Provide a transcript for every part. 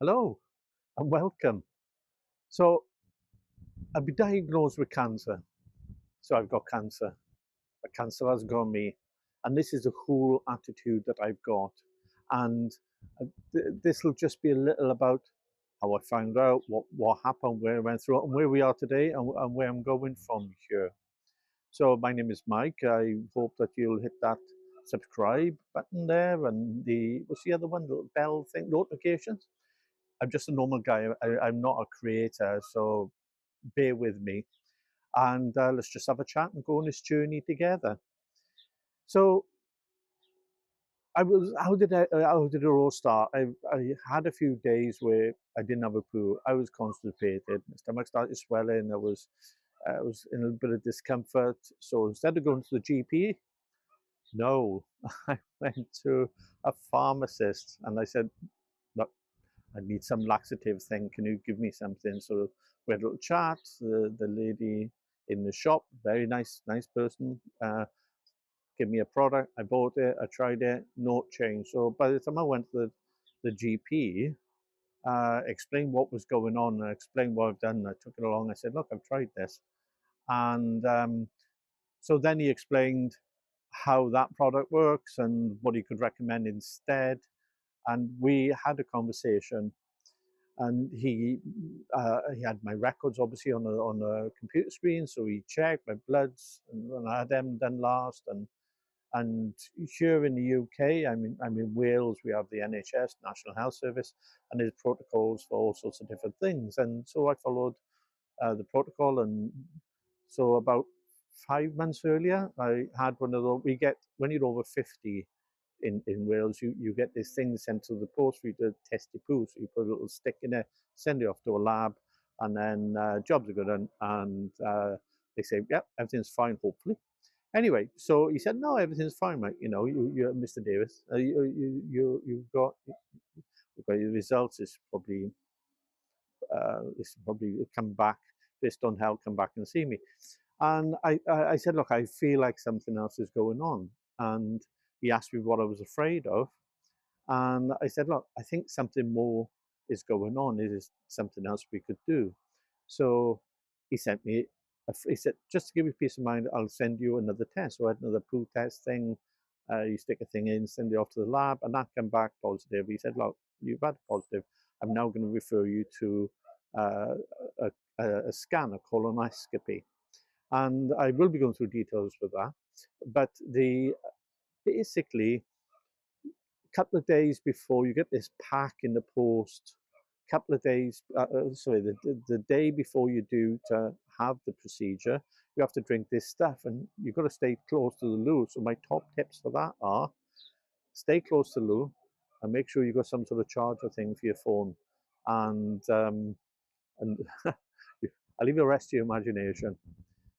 Hello and welcome. So, I've been diagnosed with cancer. So, I've got cancer. The cancer has got me. And this is the whole attitude that I've got. And this will just be a little about how I found out, what happened, where I went through it, and where we are today, and where I'm going from here. So, my name is Mike. I hope that you'll hit that subscribe button there and what's the other one, the little bell thing, notifications. I'm just a normal guy. I'm not a creator, so bear with me, and let's just have a chat and go on this journey together. So, how did it all start? I had a few days where I didn't have a poo. I was constipated. My stomach started swelling. I was in a little bit of discomfort. So instead of going to the GP, no, I went to a pharmacist, and I said, "Look, I need some laxative thing. Can you give me something?" So we had a little chat. The lady in the shop, very nice person, gave me a product. I bought it. I tried it. No change. So by the time I went to the GP, explained what was going on, and explained what I've done. I took it along. I said, "Look, I've tried this," and so then he explained how that product works and what he could recommend instead. And we had a conversation, and he had my records obviously on a computer screen, so he checked my bloods and when I had them done last. And here in the UK, I'm in Wales, we have the NHS, National Health Service, and there's protocols for all sorts of different things. And so I followed the protocol, and so about 5 months earlier, I had one of those. We get when you're over 50 in Wales, you get this thing sent to the post for you to test your poo. So you put a little stick in it, send it off to a lab, and then jobs are good, and they say, "Yep, everything's fine, hopefully." Anyway, so he said, "No, everything's fine, mate. You're Mr. Davis. You've got your results. It's probably come back. This don't help. Come back and see me." And I said, "Look, I feel like something else is going on." And he asked me what I was afraid of, and I said, "Look, I think something more is going on. Is something else we could do?" So he sent me, he said, "Just to give you peace of mind, I'll send you another test." So I had another poo test thing. You stick a thing in, send it off to the lab, and that came back positive. He said, "Look, you've had positive. I'm now going to refer you to uh, a, a scan, a colonoscopy." And I will be going through details with that. But the basically, couple of days before you get this pack in the post, couple of days, sorry, the day before you do to have the procedure, you have to drink this stuff, and you've got to stay close to the loo. So my top tips for that are stay close to the loo and make sure you've got some sort of charger thing for your phone. And I'll leave the rest to your imagination.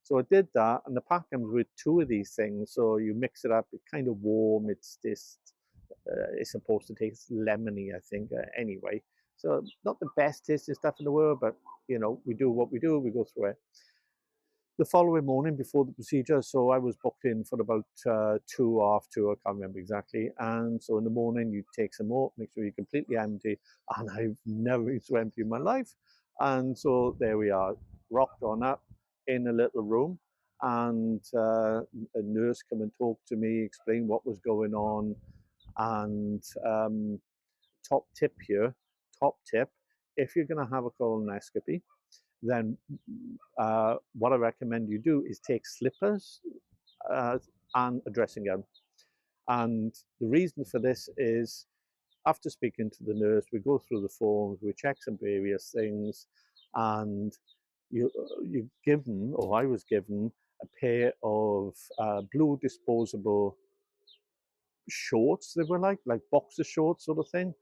So I did that, and the pack comes with two of these things. So you mix it up. It's kind of warm. It's supposed to taste lemony, I think. Anyway, so not the best tasting stuff in the world, but we do what we do. We go through it. The following morning before the procedure, so I was booked in for about 2, half 2, I can't remember exactly. And so in the morning, you take some more, make sure you're completely empty. And I've never been so empty in my life. And so there we are, rocked on up in a little room. And a nurse come and talk to me, explain what was going on. And top tip here, top tip, if you're going to have a colonoscopy, then what I recommend you do is take slippers uh, and a dressing gown. And the reason for this is after speaking to the nurse, we go through the forms, we check some various things, and you're given, or I was given, a pair of blue disposable shorts. They were like boxer shorts, sort of thing.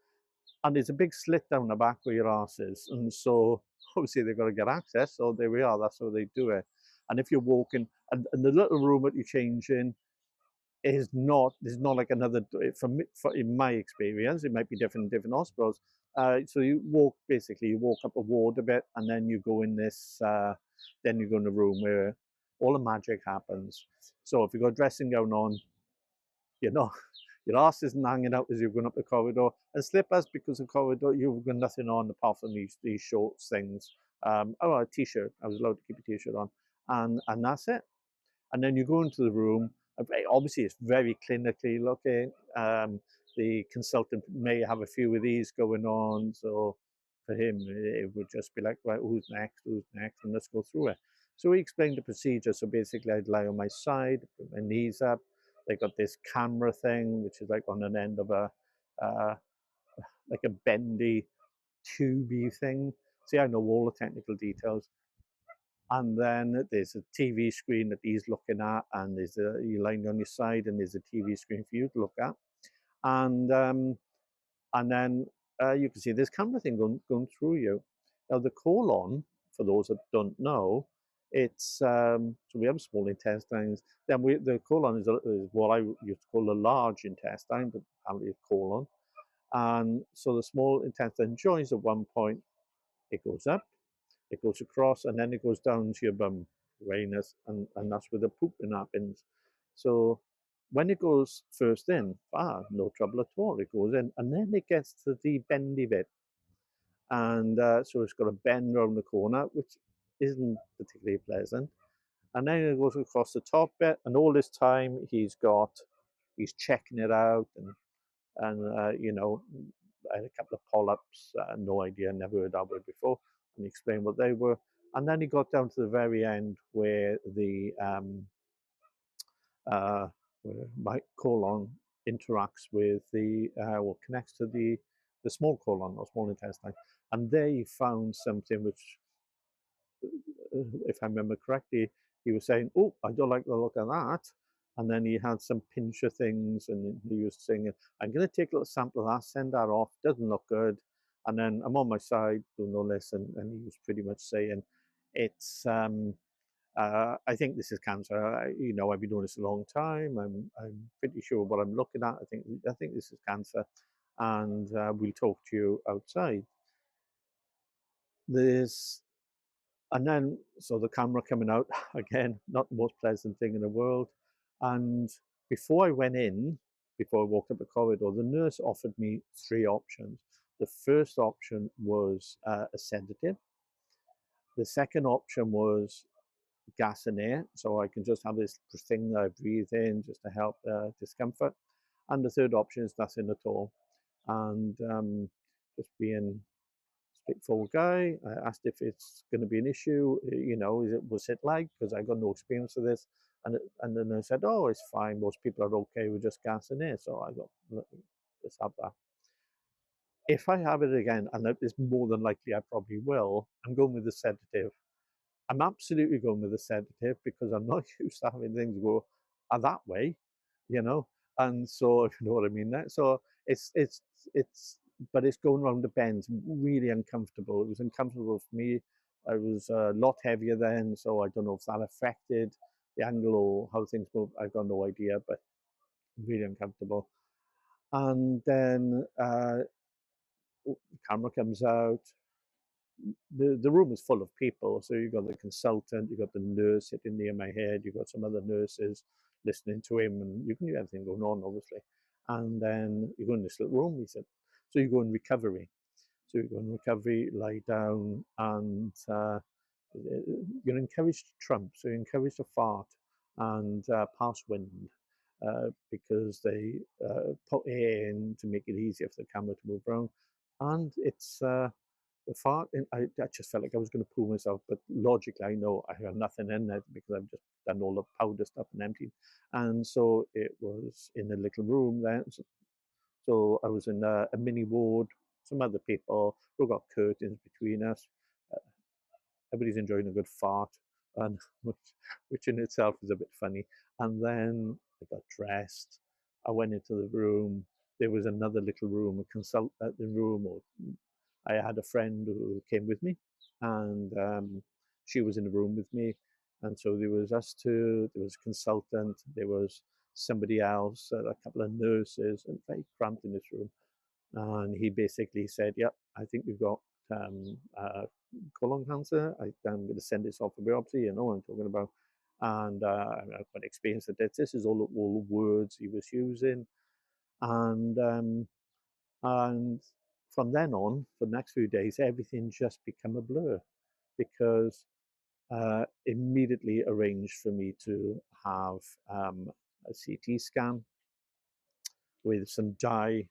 And there's a big slit down the back where your arse is. And so obviously they've got to get access. So there we are. That's how they do it. And if you're walking, and the little room that you change in there's not like another, in my experience, it might be different in different hospitals. So you walk up a ward a bit, and then you go in then you go in the room where all the magic happens. So if you've got a dressing gown on, you're not your arse isn't hanging out as you're going up the corridor, and slippers because the corridor you've got nothing on apart from these short things. Oh, a t-shirt. I was allowed to keep a t-shirt on, and that's it. And then you go into the room. Obviously, it's very clinically looking. The consultant may have a few of these going on, so for him, it would just be like, right, who's next, and let's go through it. So he explained the procedure. So basically, I'd lie on my side, put my knees up. They got this camera thing, which is like on an end of a uh, like a bendy tubey thing. See, I know all the technical details. And then there's a TV screen that he's looking at, and you're lying on your side, and there's a TV screen for you to look at, and then you can see this camera thing going through you. Now the colon, for those that don't know, it's so we have small intestines. Then the colon is what I used to call the large intestine, but apparently it's colon. And so the small intestine joins at one point. It goes up, it goes across, and then it goes down to your bum, anus, and that's where the pooping happens. So when it goes first in, no trouble at all. It goes in, and then it gets to the bendy bit, and so it's got a bend around the corner, which isn't particularly pleasant. And then it goes across the top bit, and all this time he's checking it out, and I had a couple of polyps, no idea, never heard that word before, and he explained what they were. And then he got down to the very end where uh, where my colon interacts with or connects to the small colon or small intestine. And there he found something which, if I remember correctly, he was saying, "Oh, I don't like the look of that." And then he had some pincher things, and he was saying, "I'm going to take a little sample of that, send that off. Doesn't look good." And then I'm on my side doing all this, and he was pretty much saying, "It's I think this is cancer. I've been doing this a long time. I'm pretty sure what I'm looking at. I think this is cancer, and we'll talk to you outside." There's And then, so the camera coming out again, not the most pleasant thing in the world. And before I went in, before I walked up the corridor, the nurse offered me three options. The first option was a sedative. The second option was gas and air, so I can just have this thing that I breathe in just to help discomfort. And the third option is nothing at all. And just being straightforward guy. I asked if it's going to be an issue. Was it like, because I got no experience of this, and then I said, oh, it's fine. Most people are okay with just gas in it. So I got, let's have that. If I have it again, and it's more than likely I probably will, I'm going with the sedative. I'm absolutely going with the sedative because I'm not used to having things go that way, you know. And so, if you know what I mean, there. So it's, but it's going around the bends, really uncomfortable. It was uncomfortable for me. I was a lot heavier then, so I don't know if that affected the angle or how things move. I got no idea, but really uncomfortable. And then the camera comes out, the room is full of people. So you've got the consultant, you've got the nurse sitting near my head, you've got some other nurses listening to him, and you can hear everything going on, obviously. And then you go in this little room, he said. So you go in recovery. So you go in recovery, lie down, and you're encouraged to trump. So you're encouraged to fart and pass wind. Because they put air in to make it easier for the camera to move around. And it's the fart, and I just felt like I was going to poo myself, but logically I know I have nothing in it because I've just done all the powder stuff and emptied. And so it was in a little room then. So I was in a mini ward, some other people, we've got curtains between us. Uh, Everybody's enjoying a good fart, and which in itself is a bit funny. And then I got dressed. I went into the room. There was another little room, a consultant room, or I had a friend who came with me, and she was in the room with me. And so there was us two, there was a consultant, there was somebody else, a couple of nurses, and very cramped in this room. And he basically said, "Yep, I think you've got colon cancer. I'm going to send this off for biopsy." You know what I'm talking about. And I'm quite experienced at this. This is all the words he was using. And from then on, for the next few days, everything just became a blur because immediately arranged for me to have a CT scan with some dye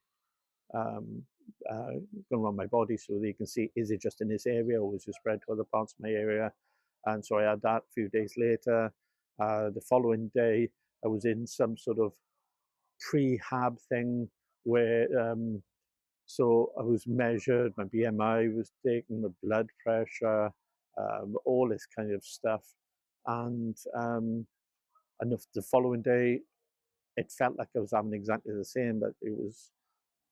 um, going around my body so they can see, is it just in this area or is it spread to other parts of my area? And so I had that a few days later. The following day, I was in some sort of prehab thing where so I was measured, my BMI was taken, my blood pressure, all this kind of stuff. And the following day, it felt like I was having exactly the same, but it was,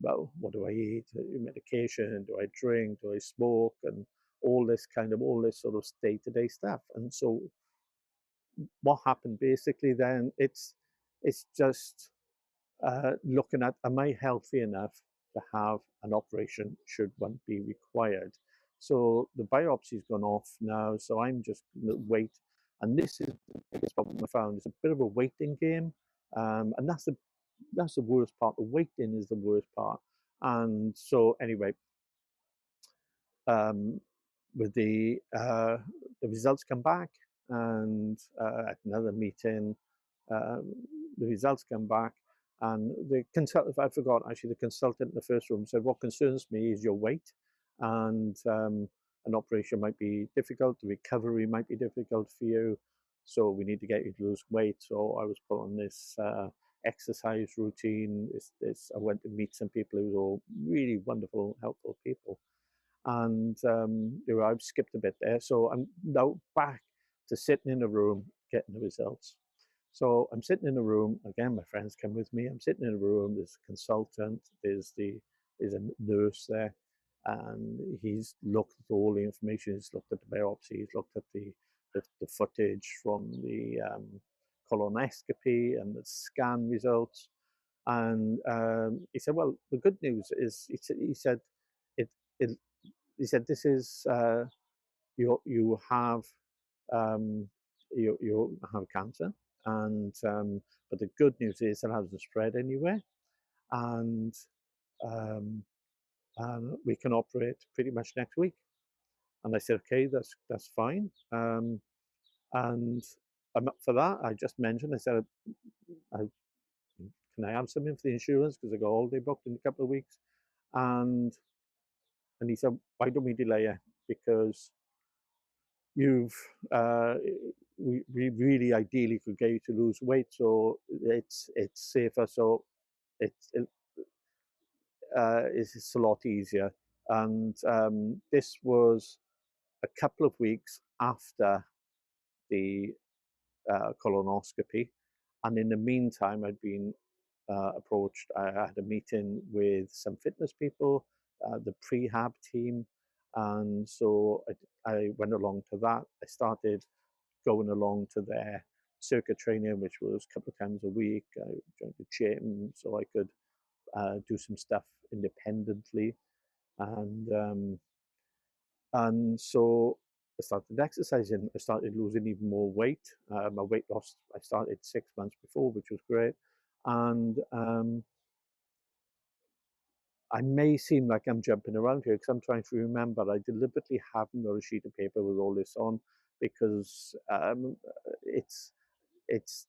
well, what do I eat? Medication? Do I drink? Do I smoke? And all this sort of day-to-day stuff. And so what happened basically then, it's just looking at, am I healthy enough to have an operation should one be required? So the biopsy's gone off now, so I'm just wait. And this is the biggest problem I found. It's a bit of a waiting game, and that's the worst part. The waiting is the worst part. And so anyway, um, with the results come back, and at another meeting, um, the results come back, and the consultant, I forgot actually, the consultant in the first room said, "What concerns me is your weight, and an operation might be difficult. The recovery might be difficult for you, so we need to get you to lose weight." So I was put on this exercise routine. I went to meet some people who were all really wonderful, helpful people, and I've skipped a bit there. So I'm now back to sitting in a room getting the results. So I'm sitting in a room again. My friends come with me. I'm sitting in a room. There's a consultant. There's a nurse there, and he's looked at all the information. He's looked at the biopsy. He's looked at the footage from the colonoscopy and the scan results. And he said, "Well, the good news is," he said, "it, it he said, this is you have um, you have cancer, and but the good news is it hasn't spread anywhere, and um, we can operate pretty much next week." And I said, "Okay, that's fine." And I'm up for that. I just mentioned, I said, I, "Can I have something for the insurance because I got a holiday booked in a couple of weeks?" And he said, "Why don't we delay it? Because you've we really ideally could get you to lose weight, so it's safer, so it's it's a lot easier." And this was a couple of weeks after the colonoscopy, and in the meantime I'd been approached. I had a meeting with some fitness people, the prehab team, and so I went along to that. I started going along to their circuit training, which was a couple of times a week. I joined the gym so I could do some stuff independently, and so I started exercising. I started losing even more weight. My weight loss I started 6 months before, which was great, and I may seem like I'm jumping around here because I'm trying to remember. I deliberately haven't got a sheet of paper with all this on because it's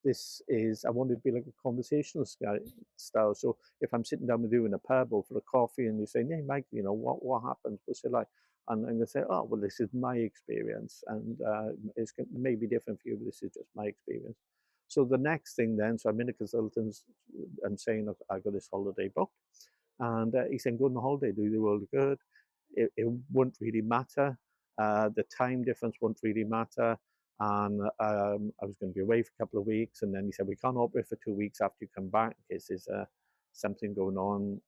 this is, I want it to be like a conversational style. So if I'm sitting down with you in a pub or for a coffee and you say, "Hey, Mike, what happens? What's it like?" And I'm going to say, "Oh, well, this is my experience, and it's maybe different for you, but this is just my experience." So the next thing then, so I'm in a consultant's and saying, "Look, I got this holiday booked," and he said, "Go on the holiday, do the world good. It wouldn't really matter. The time difference wouldn't really matter." And I was going to be away for a couple of weeks, and then he said, "We can't operate for 2 weeks after you come back in case there's something going on,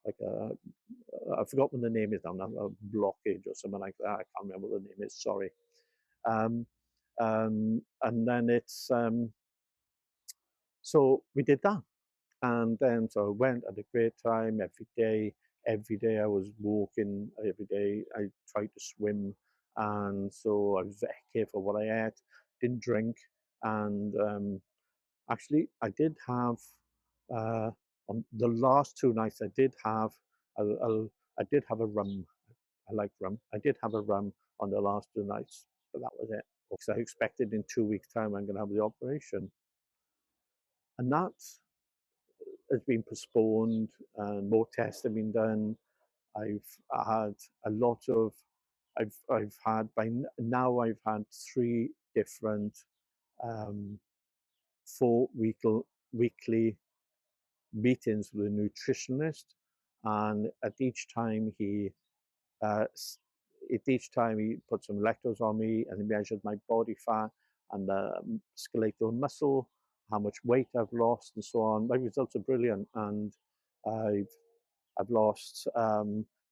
like I forgot what the name is now, a blockage or something like that. I can't remember what the name is. Sorry." Um, and then so we did that. And then so I went, had a great time every day. Every day I was walking, every day I tried to swim. And so I was very careful what I ate, didn't drink. And actually, I did have uh, On the last 2 nights, I did have a rum. I like rum. I did have a rum on the last 2 nights, but that was it. Because I expected in 2 weeks' time I'm going to have the operation, and that has been postponed, and more tests have been done. I've had a lot of, I've had now I've had 3 different um, 4 weekly meetings with a nutritionist, and uh, at each time he put some electrodes on me and he measured my body fat and the skeletal muscle, how much weight I've lost, and so on. My results are brilliant, and I've I've lost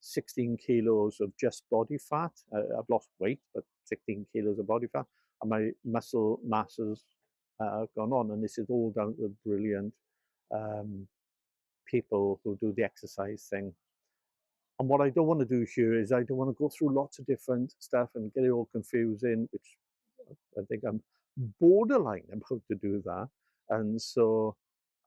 16 kilos of just body fat. I've lost weight, but 16 kilos of body fat, and my muscle mass has gone on. And this is all down to the brilliant um, people who do the exercise thing. And what I don't want to do here is I don't want to go through lots of different stuff and get it all confusing, which I think I'm borderline about to do that. And so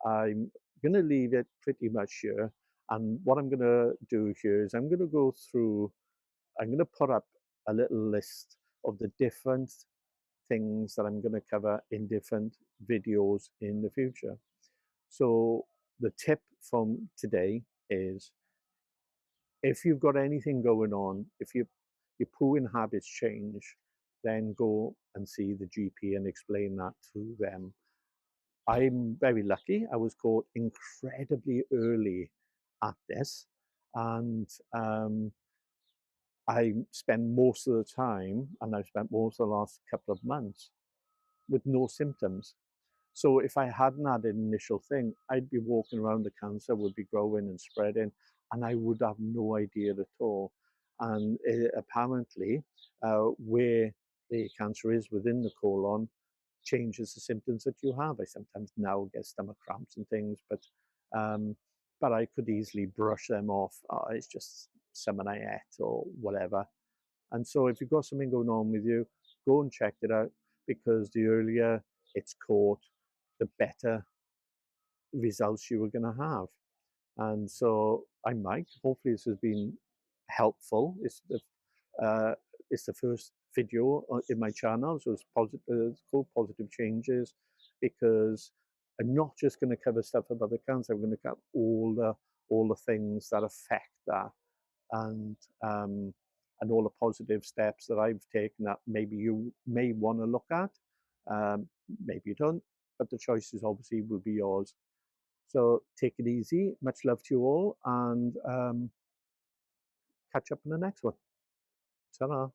I'm going to leave it pretty much here. And what I'm going to do here is I'm going to go through, I'm going to put up a little list of the different things that I'm going to cover in different videos in the future. So the tip from today is, if you've got anything going on, if your pooing habits change, then go and see the GP and explain that to them. I'm very lucky. I was caught incredibly early at this, and I spend most of the time, and I've spent most of the last couple of months with no symptoms. So if I hadn't had an initial thing, I'd be walking around, the cancer would be growing and spreading, and I would have no idea at all. And apparently, where the cancer is within the colon changes the symptoms that you have. I sometimes now get stomach cramps and things, um, but I could easily brush them off. Oh, it's just something I ate or whatever. And so if you've got something going on with you, go and check it out, because the earlier it's caught, the better results you were going to have. And so I'm Mike. Hopefully this has been helpful. It's the first video in my channel, so it's called Positive Changes, because I'm not just going to cover stuff about the cancer. I'm going to cover all the things that affect that, and um, and all the positive steps that I've taken that maybe you may want to look at. Maybe you don't, but the choices obviously will be yours. So take it easy. Much love to you all, and catch up in the next one. Ta-ra.